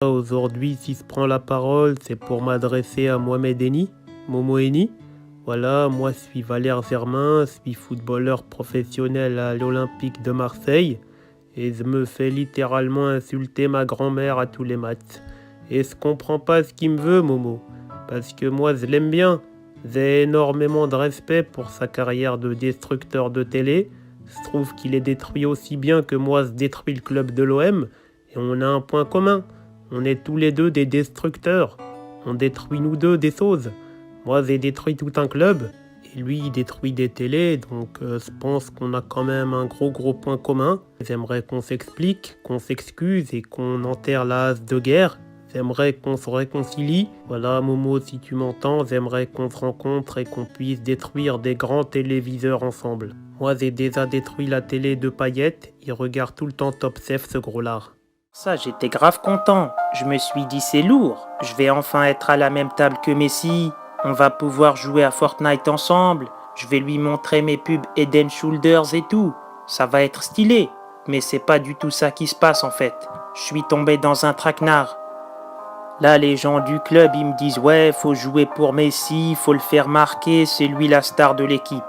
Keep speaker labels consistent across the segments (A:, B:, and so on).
A: Aujourd'hui, si je prends la parole, c'est pour m'adresser à Mohamed Eni, Momo Eni. Voilà, moi je suis Valère Germain, je suis footballeur professionnel à l'Olympique de Marseille et je me fais littéralement insulter ma grand-mère à tous les matchs. Et je comprends pas ce qu'il me veut, Momo, parce que moi je l'aime bien. J'ai énormément de respect pour sa carrière de destructeur de télé. Je trouve qu'il est détruit aussi bien que moi je détruis le club de l'OM et on a un point commun. On est tous les deux des destructeurs. On détruit nous deux des choses. Moi, j'ai détruit tout un club. Et lui, il détruit des télés. Donc, je pense qu'on a quand même un gros point commun. J'aimerais qu'on s'explique, qu'on s'excuse et qu'on enterre la hache de guerre. J'aimerais qu'on se réconcilie. Voilà, Momo, si tu m'entends, j'aimerais qu'on se rencontre et qu'on puisse détruire des grands téléviseurs ensemble. Moi, j'ai déjà détruit la télé de Payette. Il regarde tout le temps Top Chef, ce gros lard.
B: Ça, j'étais grave content. Je me suis dit, c'est lourd. Je vais enfin être à la même table que Messi. On va pouvoir jouer à Fortnite ensemble. Je vais lui montrer mes pubs Head & Shoulders et tout. Ça va être stylé. Mais c'est pas du tout ça qui se passe en fait. Je suis tombé dans un traquenard. Là, les gens du club, ils me disent, ouais, faut jouer pour Messi, faut le faire marquer, c'est lui la star de l'équipe.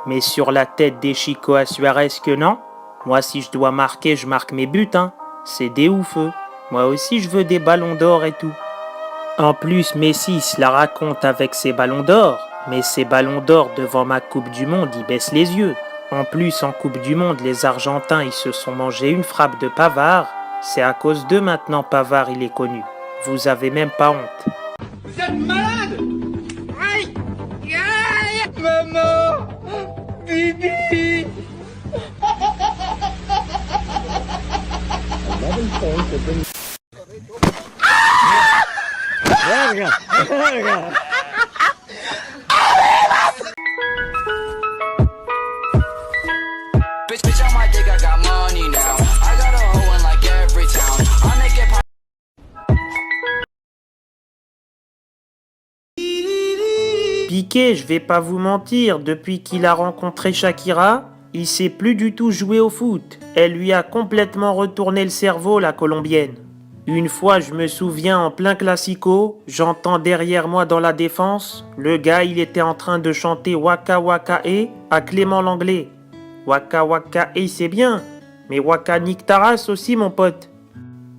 B: Mais sur la tête des Chico à Suarez que non. Moi, si je dois marquer, je marque mes buts, hein. C'est des ouf, eux. Moi aussi, je veux des ballons d'or et tout. En plus, Messi se la raconte avec ses ballons d'or. Mais ces ballons d'or devant ma Coupe du Monde, ils baissent les yeux. En plus, en Coupe du Monde, les Argentins, ils se sont mangés une frappe de Pavard. C'est à cause d'eux maintenant, Pavard, il est connu. Vous avez même pas honte.
C: Vous êtes malade! Aïe! Aïe! Maman! Bibi!
D: Bitch, on my dick, I got money now. I got a hoe in like every town. I make it
B: Piqué, je vais pas vous mentir, depuis qu'il a rencontré Shakira, il sait plus du tout jouer au foot. Elle lui a complètement retourné le cerveau, la colombienne. Une fois, je me souviens, en plein classico, j'entends derrière moi dans la défense, le gars, il était en train de chanter Waka Waka E à Clément Langlais. Waka Waka E, c'est bien, mais Waka nique ta race aussi, mon pote.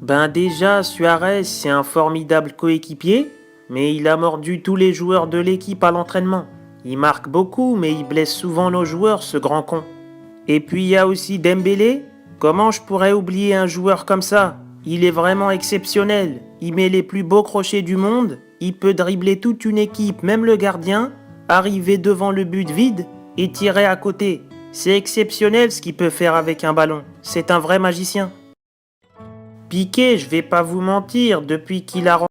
B: Ben déjà, Suarez, c'est un formidable coéquipier, mais il a mordu tous les joueurs de l'équipe à l'entraînement. Il marque beaucoup, mais il blesse souvent nos joueurs, ce grand con. Et puis il y a aussi Dembélé. Comment je pourrais oublier un joueur comme ça? Il est vraiment exceptionnel. Il met les plus beaux crochets du monde. Il peut dribbler toute une équipe, même le gardien, arriver devant le but vide et tirer à côté. C'est exceptionnel ce qu'il peut faire avec un ballon. C'est un vrai magicien. Piqué, je vais pas vous mentir, depuis qu'il a